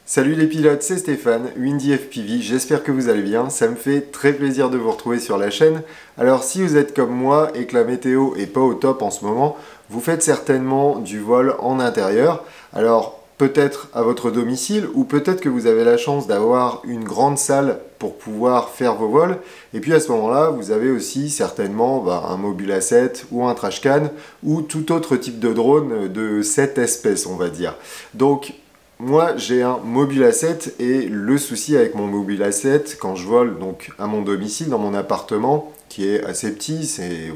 Salut les pilotes, c'est Stéphane, Windy FPV, j'espère que vous allez bien, ça me fait très plaisir de vous retrouver sur la chaîne. Alors si vous êtes comme moi et que la météo est pas au top en ce moment, vous faites certainement du vol en intérieur. Alors peut-être à votre domicile ou peut-être que vous avez la chance d'avoir une grande salle pour pouvoir faire vos vols. Et puis à ce moment-là, vous avez aussi certainement un Mobula 7 ou un Trashcan ou tout autre type de drone de cette espèce, on va dire. Donc moi, j'ai un Mobula 7 et le souci avec mon Mobula 7, quand je vole donc à mon domicile, dans mon appartement, qui est assez petit, c'est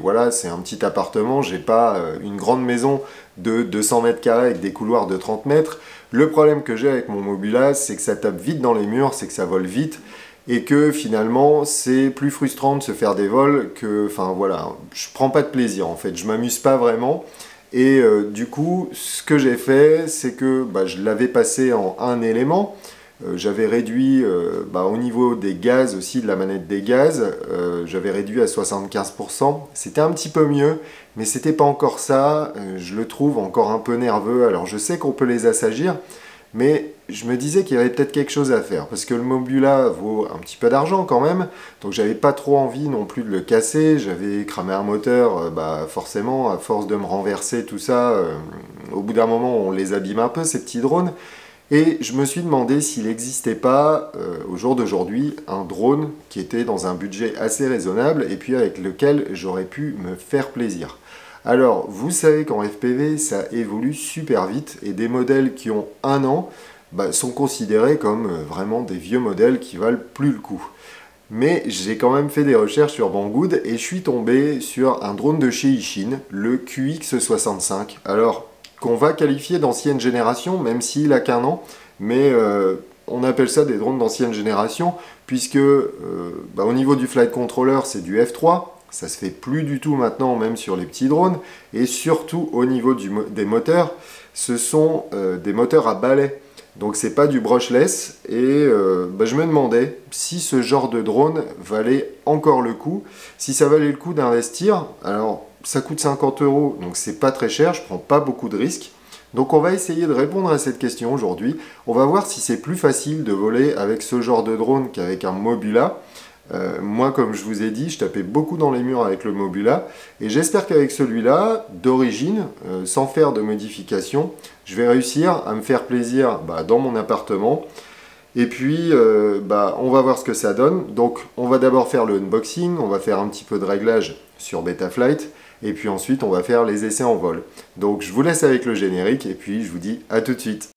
un petit appartement, j'ai pas une grande maison de 200 mètres carrés avec des couloirs de 30 mètres. Le problème que j'ai avec mon Mobula, c'est que ça tape vite dans les murs, c'est que ça vole vite et que finalement, c'est plus frustrant de se faire des vols que, enfin voilà, je prends pas de plaisir en fait, je m'amuse pas vraiment. Et du coup, ce que j'ai fait, c'est que je l'avais passé en un élément. J'avais réduit au niveau des gaz aussi, de la manette des gaz, j'avais réduit à 75%. C'était un petit peu mieux, mais c'était pas encore ça. Je le trouve encore un peu nerveux. Alors je sais qu'on peut les assagir, mais je me disais qu'il y avait peut-être quelque chose à faire, parce que le Mobula vaut un petit peu d'argent quand même, donc j'avais pas trop envie non plus de le casser, j'avais cramé un moteur, forcément, à force de me renverser tout ça, au bout d'un moment on les abîme un peu ces petits drones, et je me suis demandé s'il n'existait pas, au jour d'aujourd'hui, un drone qui était dans un budget assez raisonnable, et puis avec lequel j'aurais pu me faire plaisir. Alors, vous savez qu'en FPV, ça évolue super vite et des modèles qui ont un an sont considérés comme vraiment des vieux modèles qui valent plus le coup. Mais j'ai quand même fait des recherches sur Banggood et je suis tombé sur un drone de chez Ishin, le QX65. Alors, qu'on va qualifier d'ancienne génération, même s'il a qu'un an, mais on appelle ça des drones d'ancienne génération, puisque au niveau du flight controller, c'est du F3. Ça se fait plus du tout maintenant, même sur les petits drones. Et surtout au niveau des moteurs, ce sont des moteurs à balai. Donc c'est pas du brushless. Et je me demandais si ce genre de drone valait encore le coup. Si ça valait le coup d'investir. Alors ça coûte 50 €, donc c'est pas très cher, je prends pas beaucoup de risques. Donc on va essayer de répondre à cette question aujourd'hui. On va voir si c'est plus facile de voler avec ce genre de drone qu'avec un Mobula. Moi, comme je vous ai dit, je tapais beaucoup dans les murs avec le Mobula et j'espère qu'avec celui-là, d'origine, sans faire de modification, je vais réussir à me faire plaisir dans mon appartement. Et puis, on va voir ce que ça donne. Donc, on va d'abord faire le unboxing, on va faire un petit peu de réglage sur Betaflight et puis ensuite, on va faire les essais en vol. Donc, je vous laisse avec le générique et puis je vous dis à tout de suite.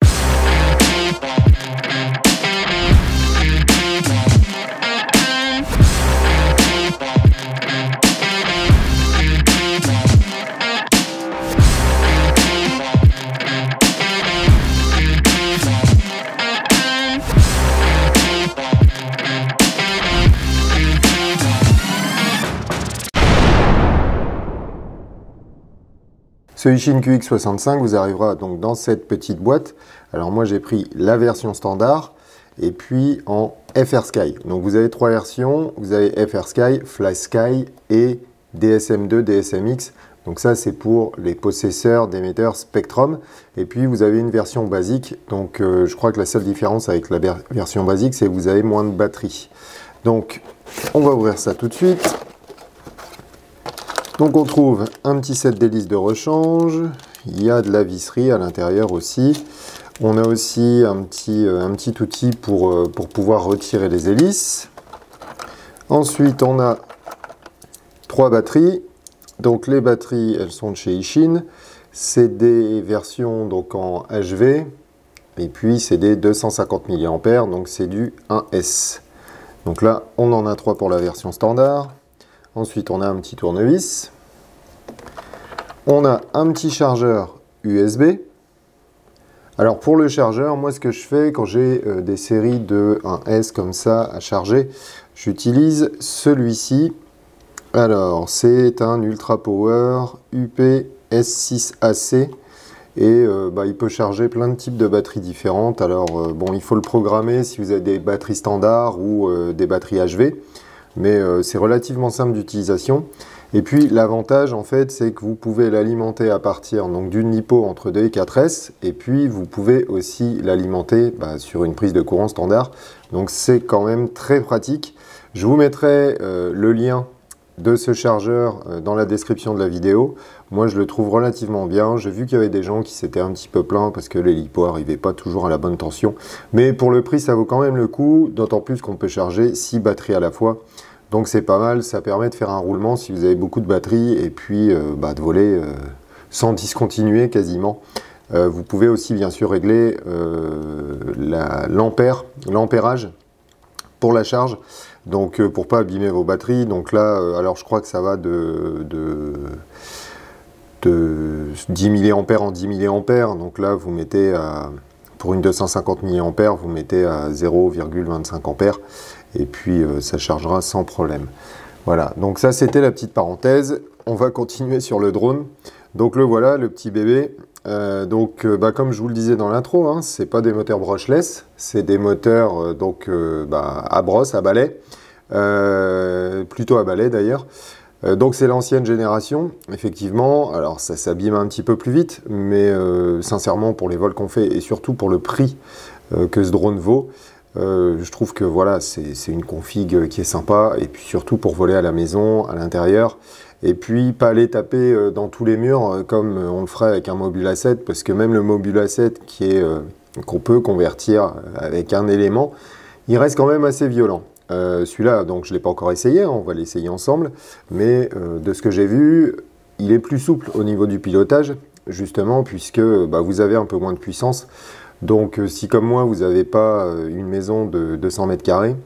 Ce Ishin QX65 vous arrivera donc dans cette petite boîte. Alors moi j'ai pris la version standard et puis en FrSky. Donc vous avez trois versions, vous avez FrSky, FlySky et DSM2, DSMX. Donc ça c'est pour les possesseurs d'émetteurs Spectrum. Et puis vous avez une version basique. Donc je crois que la seule différence avec la version basique c'est que vous avez moins de batterie. Donc on va ouvrir ça tout de suite. Donc on trouve un petit set d'hélices de rechange, il y a de la visserie à l'intérieur aussi. On a aussi un petit outil pour pouvoir retirer les hélices. Ensuite on a trois batteries. Donc les batteries elles sont de chez Ishin. C'est des versions donc en HV et puis c'est des 250 mAh, donc c'est du 1S. Donc là on en a trois pour la version standard. Ensuite, on a un petit tournevis. On a un petit chargeur USB. Alors, pour le chargeur, moi, ce que je fais quand j'ai des séries de 1S comme ça à charger, j'utilise celui-ci. Alors, c'est un Ultra Power UP-S6AC. Et il peut charger plein de types de batteries différentes. Alors, il faut le programmer si vous avez des batteries standards ou des batteries HV. Mais c'est relativement simple d'utilisation. Et puis l'avantage en fait, c'est que vous pouvez l'alimenter à partir d'une LiPo entre 2 et 4S, et puis vous pouvez aussi l'alimenter sur une prise de courant standard. Donc c'est quand même très pratique. Je vous mettrai le lien de ce chargeur dans la description de la vidéo. Moi je le trouve relativement bien. J'ai vu qu'il y avait des gens qui s'étaient un petit peu plaints parce que les LiPo n'arrivaient pas toujours à la bonne tension. Mais pour le prix ça vaut quand même le coup, d'autant plus qu'on peut charger 6 batteries à la fois. Donc c'est pas mal, ça permet de faire un roulement si vous avez beaucoup de batterie et puis de voler sans discontinuer quasiment. Vous pouvez aussi bien sûr régler l'ampérage pour la charge. Donc pour pas abîmer vos batteries. Donc là, alors je crois que ça va de 10 mA en 10 mA. Donc là, vous mettez pour une 250 mA, vous mettez à 0,25 A. Et puis ça chargera sans problème. Voilà, donc ça c'était la petite parenthèse. On va continuer sur le drone. Donc le voilà, le petit bébé. Comme je vous le disais dans l'intro, hein, c'est pas des moteurs brushless, c'est des moteurs à brosse, à balai, plutôt à balai d'ailleurs. Donc c'est l'ancienne génération, effectivement. Alors ça s'abîme un petit peu plus vite, mais sincèrement pour les vols qu'on fait et surtout pour le prix que ce drone vaut, je trouve que voilà, c'est une config qui est sympa, et puis surtout pour voler à la maison, à l'intérieur, et puis pas aller taper dans tous les murs comme on le ferait avec un Mobula A7, parce que même le Mobula A7 qu'on peut convertir avec un élément, il reste quand même assez violent. Celui-là, donc je ne l'ai pas encore essayé, hein, on va l'essayer ensemble, mais de ce que j'ai vu, il est plus souple au niveau du pilotage, justement, puisque vous avez un peu moins de puissance. Donc si comme moi vous n'avez pas une maison de 200 mètres carrés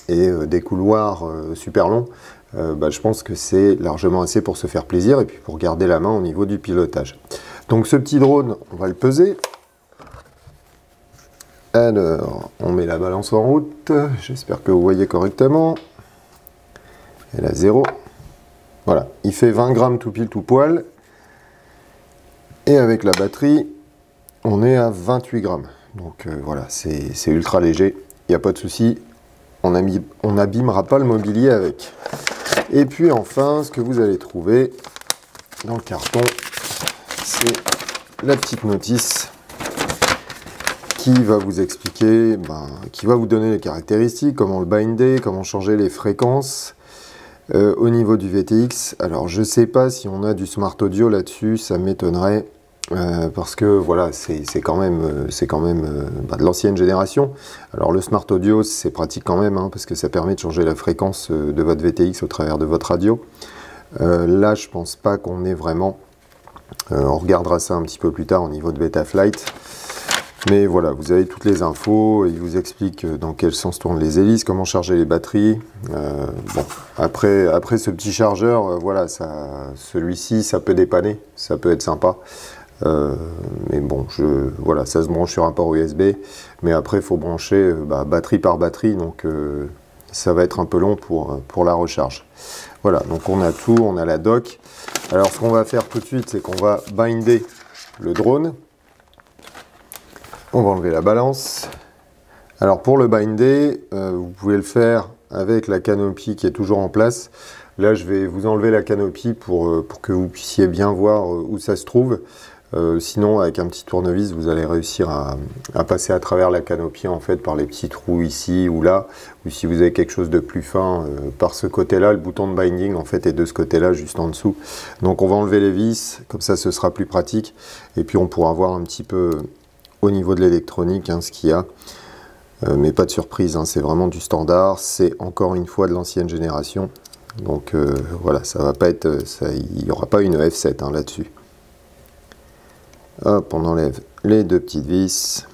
et des couloirs super longs, je pense que c'est largement assez pour se faire plaisir et puis pour garder la main au niveau du pilotage. Donc ce petit drone, on va le peser. Alors, on met la balance en route, j'espère que vous voyez correctement. Elle a 0. Voilà, il fait 20 grammes tout pile tout poil. Et avec la batterie, on est à 28 grammes. Donc voilà, c'est ultra léger, il n'y a pas de souci. On n'abîmera pas le mobilier avec. Et puis enfin, ce que vous allez trouver dans le carton, c'est la petite notice qui va vous expliquer, qui va vous donner les caractéristiques, comment le binder, comment changer les fréquences au niveau du VTX. Alors je ne sais pas si on a du smart audio là-dessus, ça m'étonnerait. Parce que voilà, c'est quand même de l'ancienne génération. Alors le smart audio c'est pratique quand même, hein, parce que ça permet de changer la fréquence de votre VTX au travers de votre radio. Là je pense pas qu'on ait vraiment, on regardera ça un petit peu plus tard au niveau de Betaflight. Mais voilà, vous avez toutes les infos, il vous explique dans quel sens tournent les hélices, comment charger les batteries. Après ce petit chargeur, voilà, celui-ci ça peut dépanner, ça peut être sympa. Mais bon, voilà, ça se branche sur un port USB, mais après il faut brancher batterie par batterie, donc ça va être un peu long pour la recharge. Voilà, donc on a tout, on a la dock. Alors ce qu'on va faire tout de suite, c'est qu'on va binder le drone. On va enlever la balance. Alors pour le binder, vous pouvez le faire avec la canopie qui est toujours en place. Là je vais vous enlever la canopie pour que vous puissiez bien voir où ça se trouve. Sinon avec un petit tournevis vous allez réussir à passer à travers la canopie en fait par les petits trous ici ou là, ou si vous avez quelque chose de plus fin par ce côté là, le bouton de binding en fait est de ce côté là juste en dessous. Donc on va enlever les vis, comme ça ce sera plus pratique, et puis on pourra voir un petit peu au niveau de l'électronique ce qu'il y a, mais pas de surprise, c'est vraiment du standard, c'est encore une fois de l'ancienne génération, donc voilà, ça va pas être, il n'y aura pas une F7 là-dessus. Hop, on enlève les deux petites vis.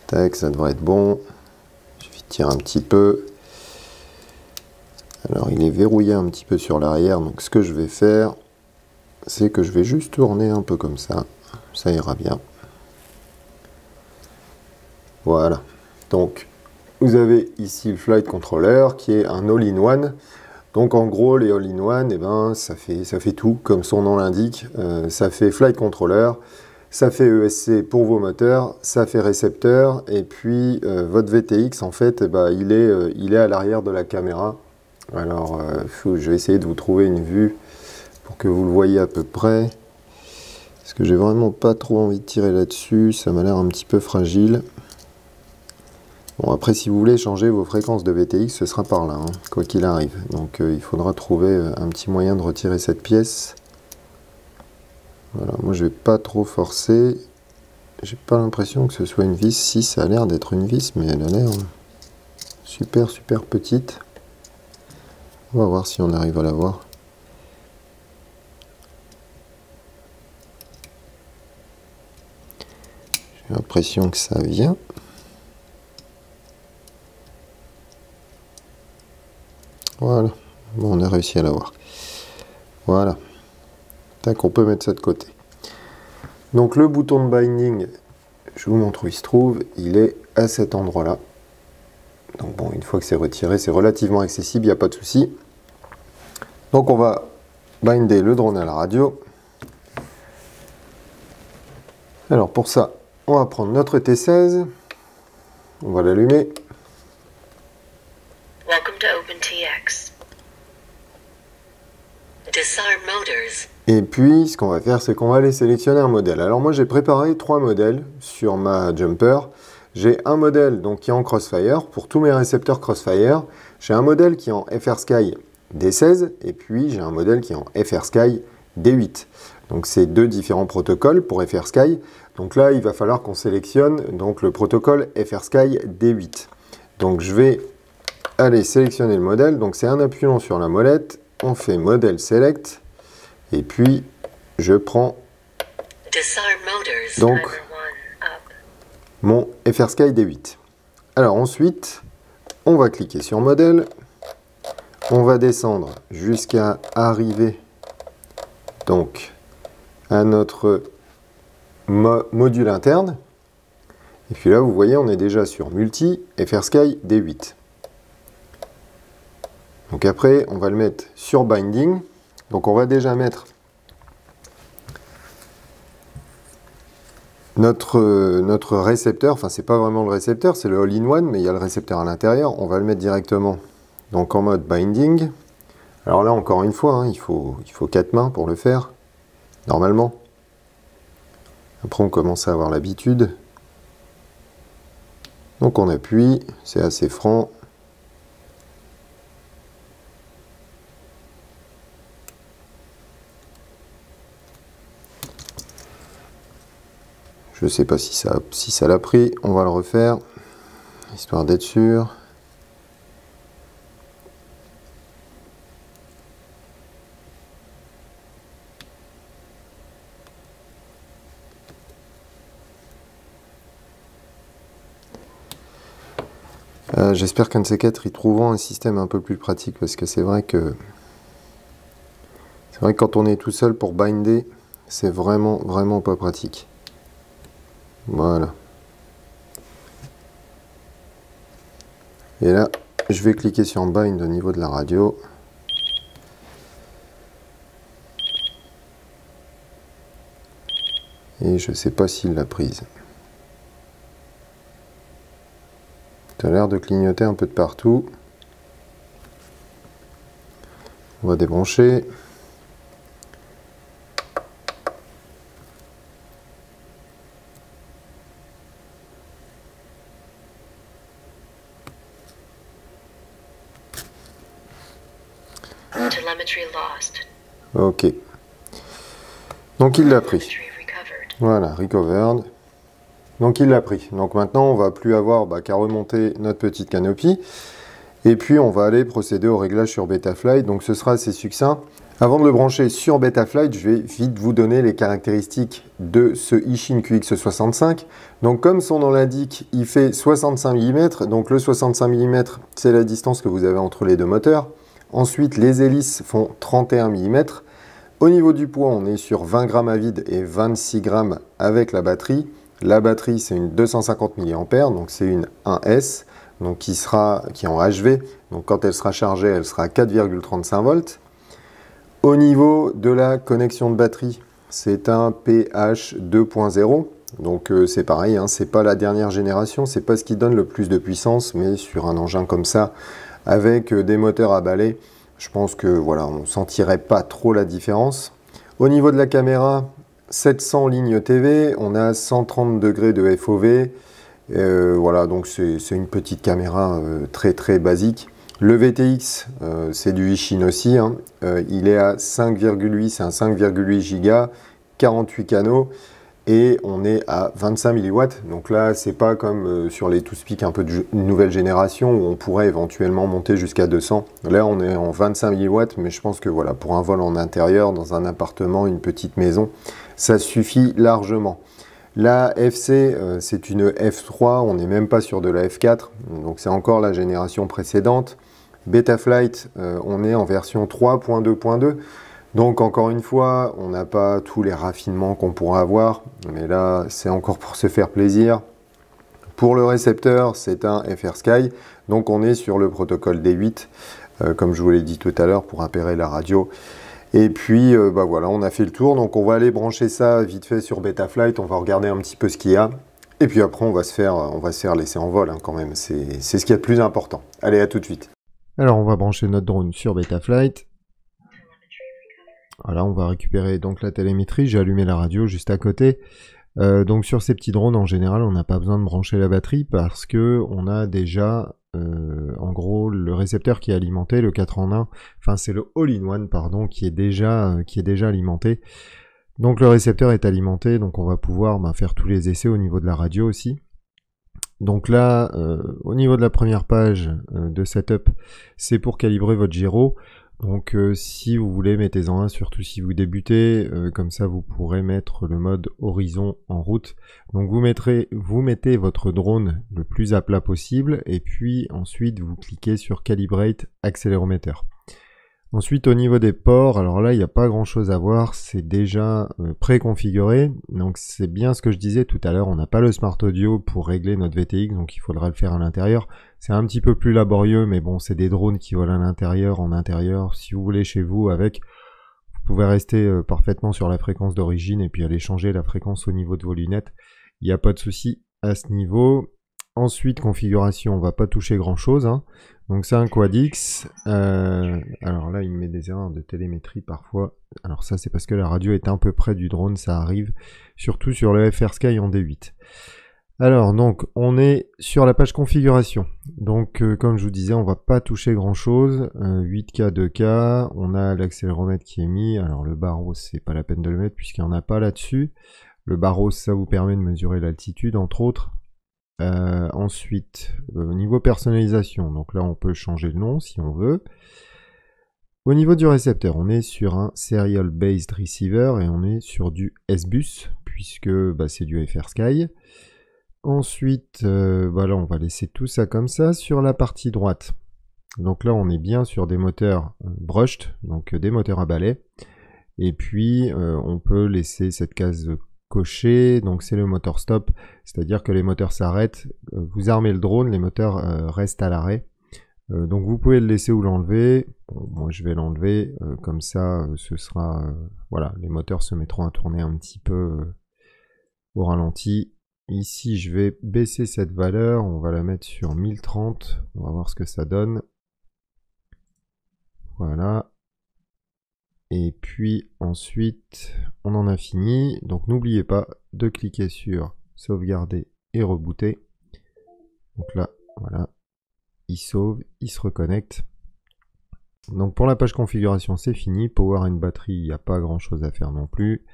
Tac, ça devrait être bon. Je vais tirer un petit peu. Alors, il est verrouillé un petit peu sur l'arrière. Donc, ce que je vais faire, c'est que je vais juste tourner un peu comme ça. Ça ira bien. Voilà. Donc, vous avez ici le flight controller qui est un all-in-one. Donc en gros les all-in-one, ça fait tout, comme son nom l'indique. Ça fait flight controller, ça fait ESC pour vos moteurs, ça fait récepteur, et puis votre VTX en fait, il est à l'arrière de la caméra Alors, je vais essayer de vous trouver une vue pour que vous le voyez à peu près. Parce que j'ai vraiment pas trop envie de tirer là-dessus, ça m'a l'air un petit peu fragile. Bon, après, si vous voulez changer vos fréquences de VTX, ce sera par là, hein, quoi qu'il arrive. Donc, il faudra trouver un petit moyen de retirer cette pièce. Voilà, moi, je vais pas trop forcer. J'ai pas l'impression que ce soit une vis. Si, ça a l'air d'être une vis, mais elle a l'air super, super petite. On va voir si on arrive à la voir. J'ai l'impression que ça vient. Voilà, bon, on a réussi à l'avoir. Voilà. Tac, on peut mettre ça de côté. Donc le bouton de binding, je vous montre où il se trouve, il est à cet endroit-là. Donc bon, une fois que c'est retiré, c'est relativement accessible, il n'y a pas de souci. Donc on va binder le drone à la radio. Alors pour ça, on va prendre notre T16, on va l'allumer. Welcome to OpenTX. Disarm motors. Et puis, ce qu'on va faire, c'est qu'on va aller sélectionner un modèle. Alors moi, j'ai préparé 3 modèles sur ma Jumper. J'ai un modèle donc, qui est en Crossfire, pour tous mes récepteurs Crossfire. J'ai un modèle qui est en FrSky D16, et puis j'ai un modèle qui est en FrSky D8. Donc c'est 2 différents protocoles pour FrSky. Donc là, il va falloir qu'on sélectionne donc, le protocole FrSky D8. Donc je vais aller sélectionner le modèle. Donc c'est en appuyant sur la molette, on fait modèle select. Et puis, je prends donc mon FrSky D8. Alors ensuite, on va cliquer sur modèle. On va descendre jusqu'à arriver donc à notre module interne. Et puis là, vous voyez, on est déjà sur multi FrSky D8. Donc après, on va le mettre sur binding. Donc on va déjà mettre notre récepteur, enfin c'est pas vraiment le récepteur, c'est le all-in-one, mais il y a le récepteur à l'intérieur. On va le mettre directement donc en mode binding. Alors là encore une fois, hein, il faut 4 mains pour le faire, normalement. Après on commence à avoir l'habitude. Donc on appuie, c'est assez franc. Je ne sais pas si ça l'a pris, on va le refaire, histoire d'être sûr. J'espère qu'un de ces quatre, ils trouveront un système un peu plus pratique, parce que c'est vrai que quand on est tout seul pour binder, c'est vraiment pas pratique. Voilà. Et là, je vais cliquer sur Bind au niveau de la radio. Et je ne sais pas s'il l'a prise. Ça a l'air de clignoter un peu de partout. On va débrancher. Ok. Donc il l'a pris. Voilà, recovered. Donc il l'a pris. Donc maintenant on va plus avoir qu'à remonter notre petite canopie. Et puis on va aller procéder au réglage sur Betaflight. Donc ce sera assez succinct. Avant de le brancher sur Betaflight, je vais vite vous donner les caractéristiques de ce Ishin QX65. Donc comme son nom l'indique, il fait 65 mm. Donc le 65 mm, c'est la distance que vous avez entre les deux moteurs. Ensuite, les hélices font 31 mm. Au niveau du poids, on est sur 20 grammes à vide et 26 grammes avec la batterie. La batterie, c'est une 250 mAh, donc c'est une 1S, donc qui est en HV. Donc quand elle sera chargée, elle sera à 4,35 volts. Au niveau de la connexion de batterie, c'est un PH 2.0. Donc c'est pareil, hein, c'est pas la dernière génération, c'est pas ce qui donne le plus de puissance, mais sur un engin comme ça, avec des moteurs à balai, je pense que voilà, on ne sentirait pas trop la différence. Au niveau de la caméra, 700 lignes TV, on a 130 degrés de FOV. Voilà, donc c'est une petite caméra très très basique. Le VTX, c'est du Ishin aussi, hein. Il est à 5,8, c'est un 5,8 Go, 48 canaux. Et on est à 25 milliwatts, donc là c'est pas comme sur les TwoSpeak un peu de nouvelle génération où on pourrait éventuellement monter jusqu'à 200. Là on est en 25 milliwatts, mais je pense que voilà, pour un vol en intérieur, dans un appartement, une petite maison, ça suffit largement. La FC, c'est une F3, on n'est même pas sur de la F4, donc c'est encore la génération précédente. Betaflight, on est en version 3.2.2. Donc encore une fois, on n'a pas tous les raffinements qu'on pourra avoir, mais là c'est encore pour se faire plaisir. Pour le récepteur, c'est un FrSky, donc on est sur le protocole D8, comme je vous l'ai dit tout à l'heure, pour appairer la radio. Et puis bah voilà, on a fait le tour, donc on va aller brancher ça vite fait sur Betaflight, on va regarder un petit peu ce qu'il y a. Et puis après on va se faire laisser en vol hein, quand même, c'est ce qu'il y a de plus important. Allez, à tout de suite. Alors on va brancher notre drone sur Betaflight. Voilà, on va récupérer donc la télémétrie, j'ai allumé la radio juste à côté. Donc sur ces petits drones, en général, on n'a pas besoin de brancher la batterie parce que on a déjà, en gros, le récepteur qui est alimenté, le 4 en 1, enfin c'est le all-in-one, pardon, qui est déjà alimenté. Donc le récepteur est alimenté, donc on va pouvoir faire tous les essais au niveau de la radio aussi. Donc là, au niveau de la première page de setup, c'est pour calibrer votre gyro. Donc si vous voulez, mettez-en un, surtout si vous débutez, comme ça vous pourrez mettre le mode horizon en route. Donc vous mettez votre drone le plus à plat possible, et puis ensuite vous cliquez sur Calibrate accéléromètre. Ensuite au niveau des ports, alors là il n'y a pas grand chose à voir, c'est déjà préconfiguré, donc c'est bien ce que je disais tout à l'heure, on n'a pas le Smart Audio pour régler notre VTX, donc il faudra le faire à l'intérieur. C'est un petit peu plus laborieux, mais bon, c'est des drones qui volent à l'intérieur, en intérieur. Si vous voulez chez vous avec, vous pouvez rester parfaitement sur la fréquence d'origine et puis aller changer la fréquence au niveau de vos lunettes. Il n'y a pas de souci à ce niveau. Ensuite, configuration, on va pas toucher grand chose, hein. Donc c'est un Quad-X. Alors là, il me met des erreurs de télémétrie parfois. Alors ça, c'est parce que la radio est un peu près du drone, ça arrive. Surtout sur le FrSky en D8. Alors donc on est sur la page configuration, donc comme je vous disais on va pas toucher grand chose, 8K 2K, on a l'accéléromètre qui est mis, alors le barreau c'est pas la peine de le mettre puisqu'il n'y en a pas là-dessus, le barreau ça vous permet de mesurer l'altitude entre autres. Ensuite au niveau personnalisation, donc là on peut changer le nom si on veut. Au niveau du récepteur, on est sur un Serial Based Receiver et on est sur du S-Bus puisque c'est du FrSky. Ensuite, là on va laisser tout ça comme ça. Sur la partie droite, donc là on est bien sur des moteurs brushed, donc des moteurs à balai. Et puis on peut laisser cette case cochée, donc c'est le moteur stop, c'est-à-dire que les moteurs s'arrêtent, vous armez le drone, les moteurs restent à l'arrêt. Donc vous pouvez le laisser ou l'enlever. Bon, moi je vais l'enlever, comme ça ce sera... voilà, les moteurs se mettront à tourner un petit peu au ralenti. Ici, je vais baisser cette valeur, on va la mettre sur 1030, on va voir ce que ça donne. Voilà. Et puis ensuite, on en a fini. Donc n'oubliez pas de cliquer sur sauvegarder et rebooter. Donc là, voilà, il sauve, il se reconnecte. Donc pour la page configuration, c'est fini. Power and battery, il n'y a pas grand chose à faire non plus.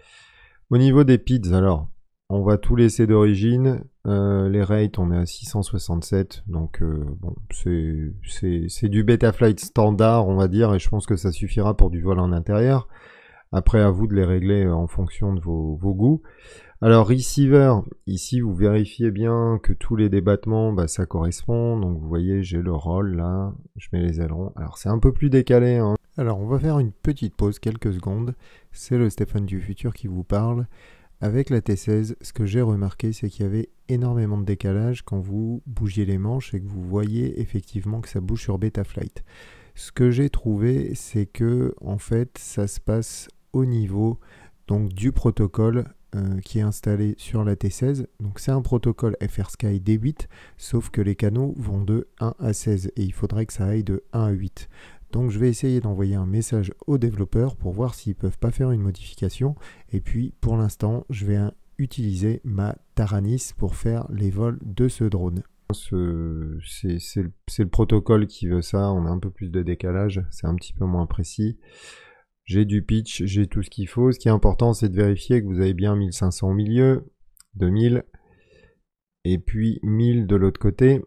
Au niveau des PIDs, alors... on va tout laisser d'origine, les rates on est à 667, donc bon, c'est du Betaflight standard on va dire, et je pense que ça suffira pour du vol en intérieur. Après à vous de les régler en fonction de vos goûts. Alors receiver, ici vous vérifiez bien que tous les débattements ça correspond, donc vous voyez j'ai le roll là, je mets les ailerons, alors c'est un peu plus décalé, hein. Alors on va faire une petite pause, quelques secondes, c'est le Stéphane du futur qui vous parle. Avec la T16, ce que j'ai remarqué, c'est qu'il y avait énormément de décalage quand vous bougiez les manches et que vous voyez effectivement que ça bouge sur Betaflight. Ce que j'ai trouvé, c'est que en fait, ça se passe au niveau donc du protocole qui est installé sur la T16. Donc c'est un protocole FrSky D8, sauf que les canaux vont de 1 à 16 et il faudrait que ça aille de 1 à 8. Donc je vais essayer d'envoyer un message aux développeurs pour voir s'ils ne peuvent pas faire une modification. Et puis pour l'instant, je vais utiliser ma Taranis pour faire les vols de ce drone. C'est le protocole qui veut ça, on a un peu plus de décalage, c'est un petit peu moins précis. J'ai du pitch, j'ai tout ce qu'il faut. Ce qui est important, c'est de vérifier que vous avez bien 1500 au milieu, 2000, et puis 1000 de l'autre côté.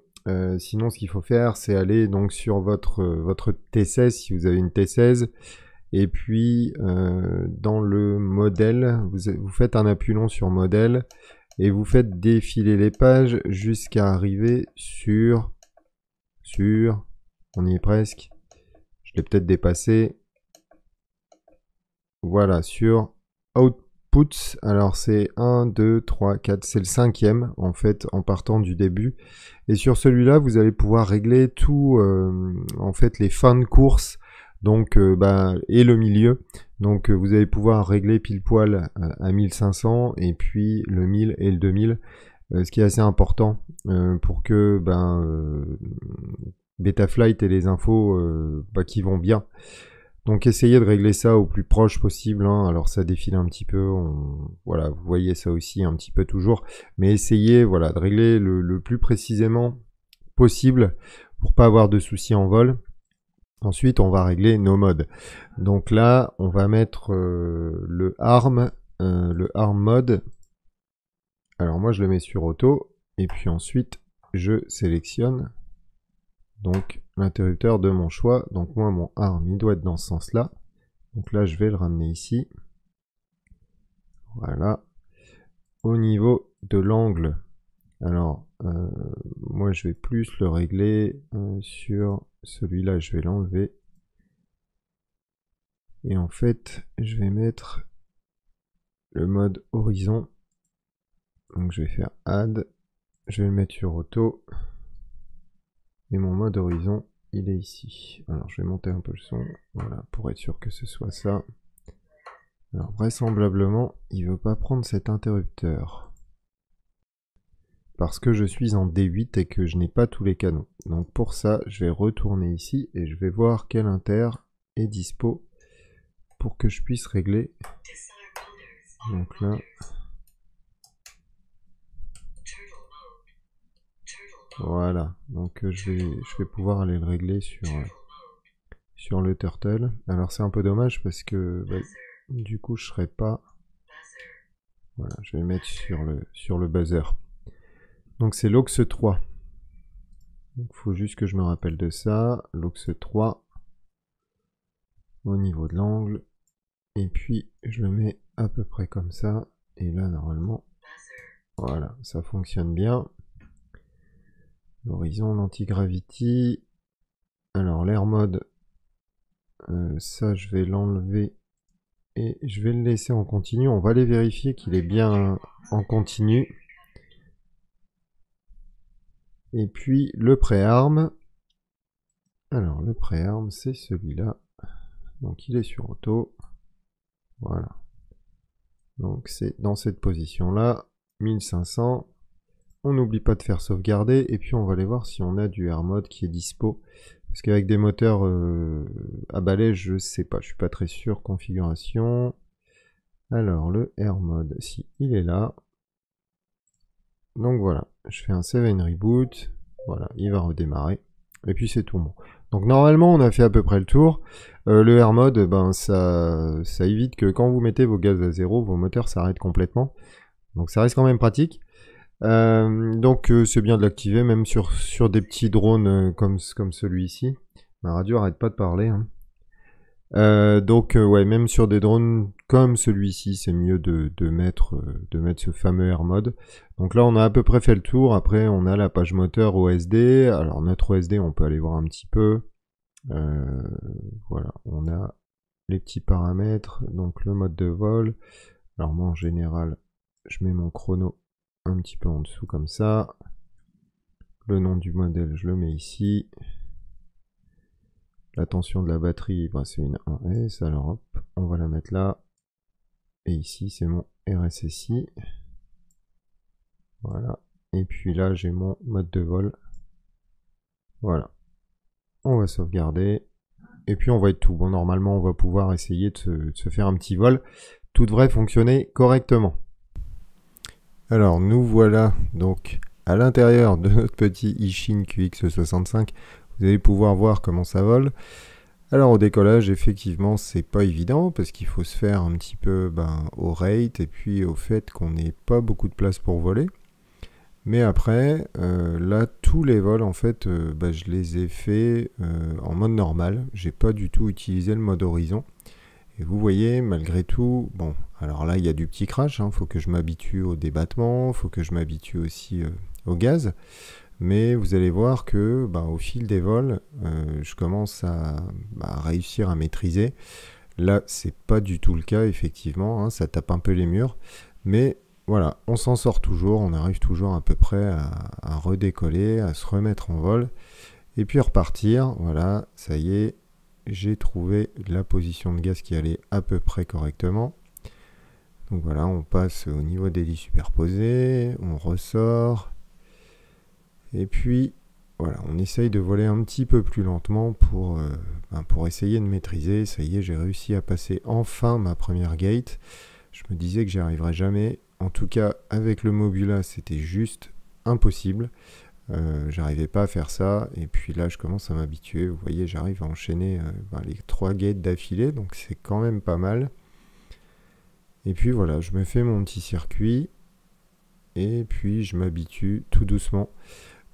Sinon, ce qu'il faut faire, c'est aller donc sur votre T16, si vous avez une T16, et puis dans le modèle, vous faites un appui long sur modèle, et vous faites défiler les pages jusqu'à arriver sur, on y est presque, je l'ai peut-être dépassé. Voilà, sur Outputs, alors c'est 1, 2, 3, 4, c'est le 5e en fait en partant du début. Et sur celui-là, vous allez pouvoir régler tout, en fait les fins de course, donc et le milieu. Donc vous allez pouvoir régler pile poil à 1500 et puis le 1000 et le 2000, ce qui est assez important pour que Betaflight ait les infos qui vont bien. Donc essayez de régler ça au plus proche possible, hein. Alors ça défile un petit peu, voilà, vous voyez ça aussi un petit peu toujours, mais essayez voilà, de régler le plus précisément possible pour pas avoir de soucis en vol. Ensuite on va régler nos modes. Donc là on va mettre le ARM mode. Alors moi je le mets sur auto, et puis ensuite je sélectionne donc l'interrupteur de mon choix. Donc moi mon arm il doit être dans ce sens là, donc là je vais le ramener ici. Voilà, au niveau de l'angle, alors moi je vais plus le régler sur celui-là, je vais l'enlever, et en fait je vais mettre le mode horizon. Donc je vais faire add, je vais le mettre sur auto, et mon mode horizon il est ici. Alors je vais monter un peu le son, voilà, pour être sûr que ce soit ça. Alors vraisemblablement il veut pas prendre cet interrupteur parce que je suis en D8 et que je n'ai pas tous les canaux. Donc pour ça je vais retourner ici et je vais voir quel inter est dispo pour que je puisse régler. Donc là voilà, donc je vais pouvoir aller le régler sur le turtle. Alors c'est un peu dommage parce que du coup je serai pas, voilà, je vais le mettre sur le buzzer. Donc c'est l'aux 3. Il faut juste que je me rappelle de ça. L'aux 3 au niveau de l'angle, et puis je le mets à peu près comme ça, et là normalement voilà, ça fonctionne bien. L'horizon, l'anti-gravity. Alors l'air mode, ça je vais l'enlever et je vais le laisser en continu. On va aller vérifier qu'il est bien en continu. Et puis le pré-arm, alors le pré-arm c'est celui-là, donc il est sur auto, voilà, donc c'est dans cette position là, 1500. On n'oublie pas de faire sauvegarder, et puis on va aller voir si on a du air mode qui est dispo, parce qu'avec des moteurs à balai, je sais pas, je suis pas très sûr. Configuration, alors le air mode, si il est là, donc voilà, je fais un save and reboot, voilà, il va redémarrer, et puis c'est tout bon. Donc normalement on a fait à peu près le tour. Le air mode, ça évite que quand vous mettez vos gaz à zéro, vos moteurs s'arrêtent complètement, donc ça reste quand même pratique. Donc c'est bien de l'activer même sur des petits drones comme celui-ci. Ma radio arrête pas de parler, hein. Donc ouais, même sur des drones comme celui-ci, c'est mieux de mettre ce fameux air mode. Donc là on a à peu près fait le tour. Après on a la page moteur OSD. Alors notre OSD on peut aller voir un petit peu. Voilà, on a les petits paramètres, donc le mode de vol. Alors moi en général je mets mon chrono un petit peu en dessous comme ça. Le nom du modèle je le mets ici. La tension de la batterie, c'est une 1S, alors hop, on va la mettre là. Et ici c'est mon RSSI. Voilà. Et puis là, j'ai mon mode de vol. Voilà. On va sauvegarder. Et puis on va être tout. Bon, normalement, on va pouvoir essayer de se faire un petit vol. Tout devrait fonctionner correctement. Alors, nous voilà donc à l'intérieur de notre petit Ishin QX65. Vous allez pouvoir voir comment ça vole. Alors au décollage, effectivement, c'est pas évident parce qu'il faut se faire un petit peu au rate et puis au fait qu'on n'ait pas beaucoup de place pour voler. Mais après, là, tous les vols, en fait, je les ai faits en mode normal. J'ai pas du tout utilisé le mode horizon. Et vous voyez, malgré tout, bon, alors là, il y a du petit crash. Faut que je m'habitue au débattement, faut que je m'habitue aussi au gaz. Mais vous allez voir que au fil des vols, je commence à réussir à maîtriser. Là, c'est pas du tout le cas, effectivement, ça tape un peu les murs. Mais voilà, on s'en sort toujours, on arrive toujours à peu près à redécoller, à se remettre en vol. Et puis repartir, voilà, ça y est, j'ai trouvé la position de gaz qui allait à peu près correctement. Donc voilà, on passe au niveau des lits superposés, on ressort. Et puis, voilà, on essaye de voler un petit peu plus lentement pour essayer de maîtriser. Ça y est, j'ai réussi à passer enfin ma première gate. Je me disais que j'y arriverais jamais. En tout cas, avec le Mobula, c'était juste impossible. J'arrivais pas à faire ça. Et puis là, je commence à m'habituer. Vous voyez, j'arrive à enchaîner les 3 gates d'affilée. Donc, c'est quand même pas mal. Et puis voilà, je me fais mon petit circuit. Et puis, je m'habitue tout doucement.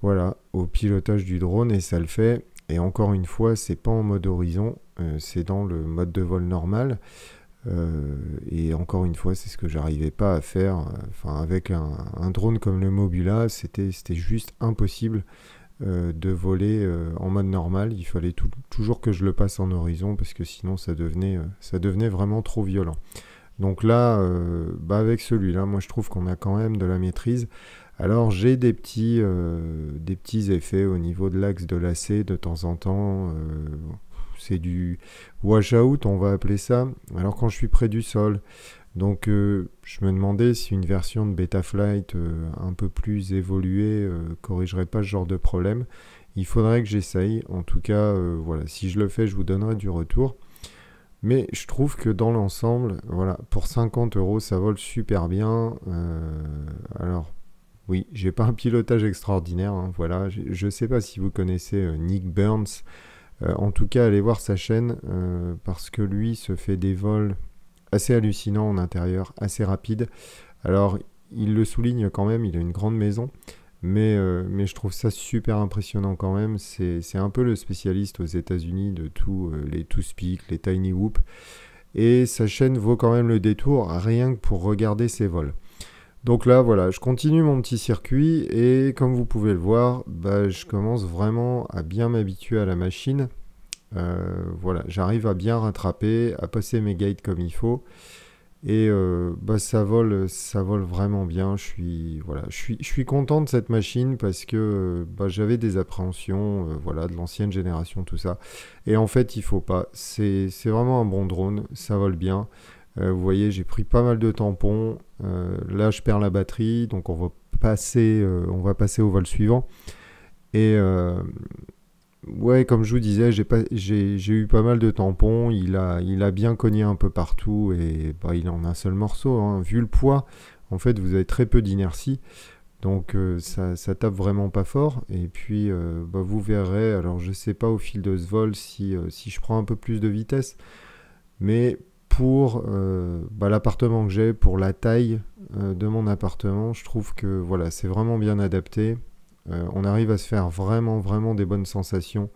Voilà, au pilotage du drone et ça le fait. Et encore une fois, c'est pas en mode horizon, c'est dans le mode de vol normal. Et encore une fois, c'est ce que j'arrivais pas à faire. Avec un drone comme le Mobula, c'était juste impossible de voler en mode normal. Il fallait toujours que je le passe en horizon parce que sinon ça devenait vraiment trop violent. Donc là, avec celui-là, moi je trouve qu'on a quand même de la maîtrise. Alors j'ai des petits effets au niveau de l'axe de lacet de temps en temps. C'est du washout, on va appeler ça. Alors quand je suis près du sol. Donc je me demandais si une version de Betaflight un peu plus évoluée corrigerait pas ce genre de problème. Il faudrait que j'essaye. En tout cas, voilà, si je le fais, je vous donnerai du retour. Mais je trouve que dans l'ensemble, voilà, pour 50 €, ça vole super bien. Alors, oui, j'ai pas un pilotage extraordinaire. Voilà, je sais pas si vous connaissez Nick Burns. En tout cas, allez voir sa chaîne parce que lui se fait des vols assez hallucinants en intérieur, assez rapides. Alors, il le souligne quand même, il a une grande maison. Mais je trouve ça super impressionnant quand même. C'est un peu le spécialiste aux États-Unis de tous les two-speak, les tiny whoop. Et sa chaîne vaut quand même le détour, rien que pour regarder ses vols. Donc là, voilà, je continue mon petit circuit. Et comme vous pouvez le voir, je commence vraiment à bien m'habituer à la machine. Voilà, j'arrive à bien rattraper, à passer mes gates comme il faut. Et ça vole vraiment bien. Je suis content de cette machine parce que j'avais des appréhensions de l'ancienne génération, tout ça. Et en fait, il faut pas. C'est vraiment un bon drone, ça vole bien. Vous voyez, j'ai pris pas mal de tampons. Là, je perds la batterie, donc on va passer au vol suivant. Et ouais, comme je vous disais, j'ai eu pas mal de tampons. Il a bien cogné un peu partout et il en a un seul morceau. Vu le poids, en fait, vous avez très peu d'inertie. Donc, ça tape vraiment pas fort. Et puis, vous verrez. Alors, je sais pas au fil de ce vol si je prends un peu plus de vitesse. Mais pour l'appartement que j'ai, pour la taille de mon appartement, je trouve que voilà, c'est vraiment bien adapté. On arrive à se faire vraiment, vraiment des bonnes sensations.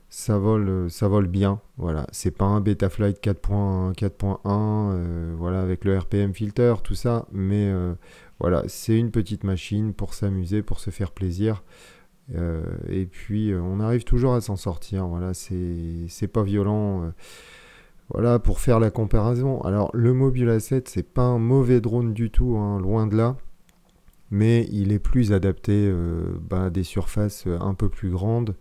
Ça vole bien. Voilà, c'est pas un Betaflight 4.1, voilà, avec le RPM filter, tout ça. Mais voilà, c'est une petite machine pour s'amuser, pour se faire plaisir. Et puis, on arrive toujours à s'en sortir. Voilà, c'est pas violent. Voilà, pour faire la comparaison. Alors, le Mobula 7, c'est pas un mauvais drone du tout, loin de là. Mais il est plus adapté à des surfaces un peu plus grandes.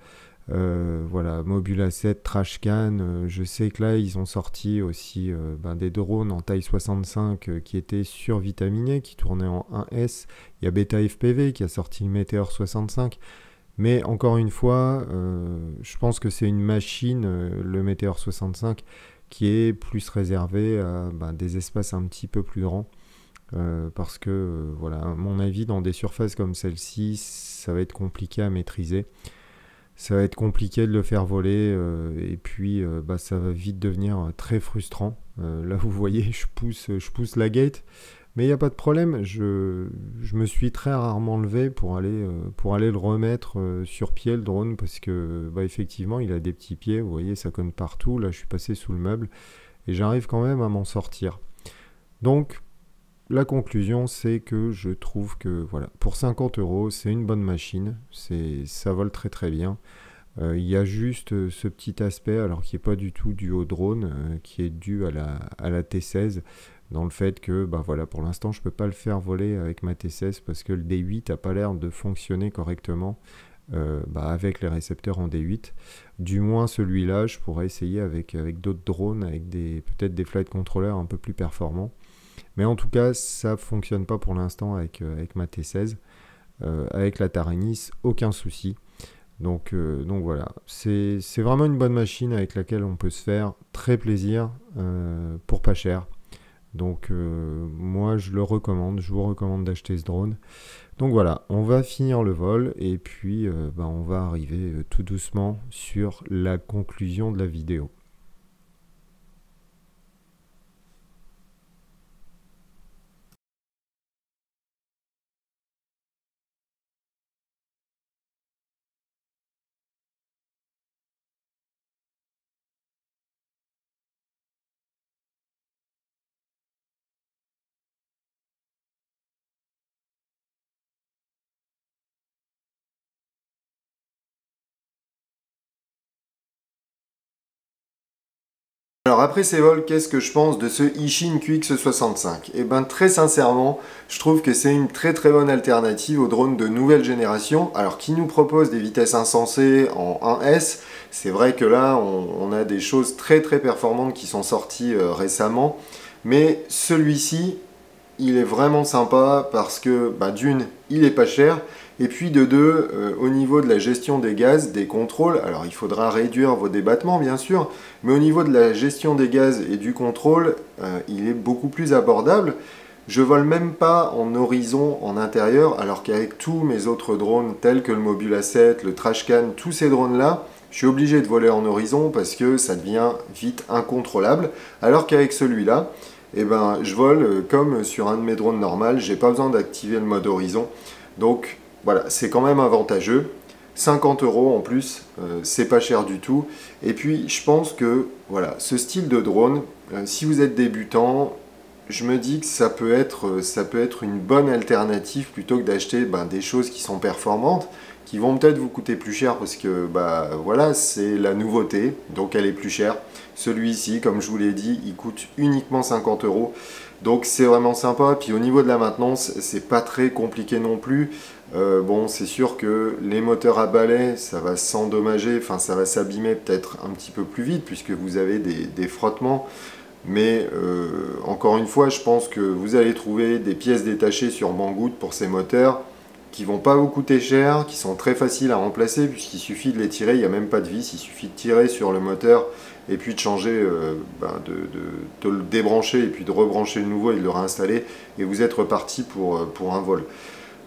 Voilà, Mobula 7, Trashcan. Je sais que là, ils ont sorti aussi des drones en taille 65 qui étaient survitaminés, qui tournaient en 1S. Il y a Beta FPV qui a sorti le Meteor 65. Mais encore une fois, je pense que c'est une machine, le Meteor 65, qui est plus réservée à des espaces un petit peu plus grands. Parce que, voilà, à mon avis, dans des surfaces comme celle-ci, ça va être compliqué à maîtriser. Ça va être compliqué de le faire voler et puis ça va vite devenir très frustrant. Là, vous voyez, je pousse la gate. Mais il n'y a pas de problème, je me suis très rarement levé pour aller le remettre sur pied, le drone, parce que effectivement, il a des petits pieds, vous voyez, ça conne partout. Là, je suis passé sous le meuble et j'arrive quand même à m'en sortir. Donc, la conclusion, c'est que je trouve que, voilà, pour 50 €, c'est une bonne machine, ça vole très très bien. Il y a juste ce petit aspect, alors qui n'est pas du tout dû au drone, qui est dû à la T16, dans le fait que voilà, pour l'instant je ne peux pas le faire voler avec ma T16 parce que le D8 n'a pas l'air de fonctionner correctement avec les récepteurs en D8. Du moins celui-là, je pourrais essayer avec d'autres drones, avec peut-être des flight controllers un peu plus performants. Mais en tout cas, ça ne fonctionne pas pour l'instant avec ma T16. Avec la Taranis, aucun souci. Donc voilà, c'est vraiment une bonne machine avec laquelle on peut se faire très plaisir pour pas cher. Donc moi je le recommande, je vous recommande d'acheter ce drone. Donc voilà, on va finir le vol et puis on va arriver tout doucement sur la conclusion de la vidéo. Alors après ces vols, qu'est-ce que je pense de ce Ishin QX65? Eh bien très sincèrement, je trouve que c'est une très très bonne alternative aux drones de nouvelle génération, alors qui nous propose des vitesses insensées en 1S. C'est vrai que là, on a des choses très très performantes qui sont sorties récemment, mais celui-ci, il est vraiment sympa parce que d'une, il est pas cher, et puis de deux, au niveau de la gestion des gaz, des contrôles, alors il faudra réduire vos débattements bien sûr, mais au niveau de la gestion des gaz et du contrôle, il est beaucoup plus abordable. Je vole même pas en horizon en intérieur, alors qu'avec tous mes autres drones tels que le Mobula 7, le Trashcan, tous ces drones là, je suis obligé de voler en horizon parce que ça devient vite incontrôlable, alors qu'avec celui-là, je vole comme sur un de mes drones normaux, j'ai pas besoin d'activer le mode horizon. Donc voilà, c'est quand même avantageux. 50 € en plus, c'est pas cher du tout. Et puis je pense que voilà, ce style de drone, si vous êtes débutant, je me dis que ça peut être une bonne alternative plutôt que d'acheter des choses qui sont performantes, qui vont peut-être vous coûter plus cher parce que voilà, c'est la nouveauté, donc elle est plus chère. Celui-ci, comme je vous l'ai dit, il coûte uniquement 50 €. Donc c'est vraiment sympa. Puis au niveau de la maintenance, c'est pas très compliqué non plus. Bon, c'est sûr que les moteurs à balai, ça va s'endommager, enfin ça va s'abîmer peut-être un petit peu plus vite puisque vous avez des frottements. Mais encore une fois, je pense que vous allez trouver des pièces détachées sur Banggood pour ces moteurs qui vont pas vous coûter cher, qui sont très faciles à remplacer puisqu'il suffit de les tirer, il n'y a même pas de vis, il suffit de tirer sur le moteur et puis de changer, de le débrancher et puis de rebrancher le nouveau et de le réinstaller et vous êtes reparti pour un vol.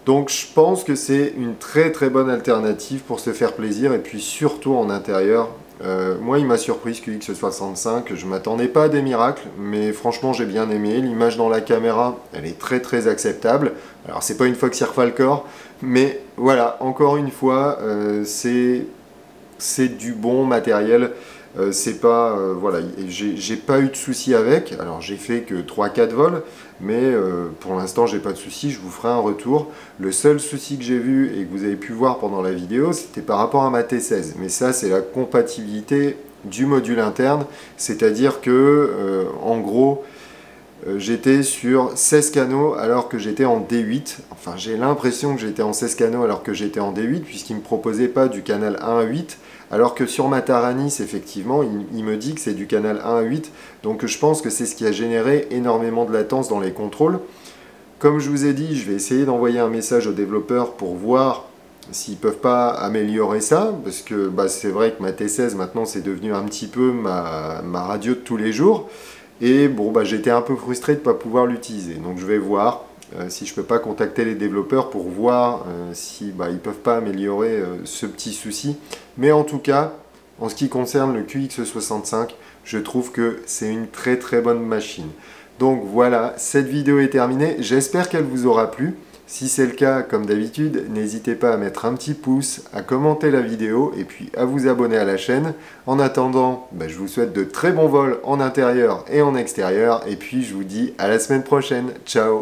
Donc je pense que c'est une très très bonne alternative pour se faire plaisir et puis surtout en intérieur. Moi il m'a surpris ce QX65, je ne m'attendais pas à des miracles, mais franchement j'ai bien aimé. L'image dans la caméra, elle est très très acceptable. Alors c'est pas une Foxeer Falcor, mais voilà, encore une fois, c'est du bon matériel. C'est pas, voilà, j'ai pas eu de soucis avec. Alors j'ai fait que 3-4 vols, mais pour l'instant j'ai pas de soucis, je vous ferai un retour. Le seul souci que j'ai vu et que vous avez pu voir pendant la vidéo, c'était par rapport à ma T16. Mais ça c'est la compatibilité du module interne, c'est-à-dire que en gros, j'étais sur 16 canaux alors que j'étais en D8. Enfin, j'ai l'impression que j'étais en 16 canaux alors que j'étais en D8, puisqu'il ne me proposait pas du canal 1 à 8. Alors que sur ma Taranis, effectivement, il me dit que c'est du canal 1 à 8. Donc je pense que c'est ce qui a généré énormément de latence dans les contrôles. Comme je vous ai dit, je vais essayer d'envoyer un message aux développeurs pour voir s'ils ne peuvent pas améliorer ça. Parce que c'est vrai que ma T16, maintenant, c'est devenu un petit peu ma radio de tous les jours. Et bon, j'étais un peu frustré de ne pas pouvoir l'utiliser. Donc je vais voir si je ne peux pas contacter les développeurs pour voir si ils ne peuvent pas améliorer ce petit souci. Mais en tout cas, en ce qui concerne le QX65, je trouve que c'est une très très bonne machine. Donc voilà, cette vidéo est terminée. J'espère qu'elle vous aura plu. Si c'est le cas, comme d'habitude, n'hésitez pas à mettre un petit pouce, à commenter la vidéo et puis à vous abonner à la chaîne. En attendant, je vous souhaite de très bons vols en intérieur et en extérieur. Et puis je vous dis à la semaine prochaine. Ciao!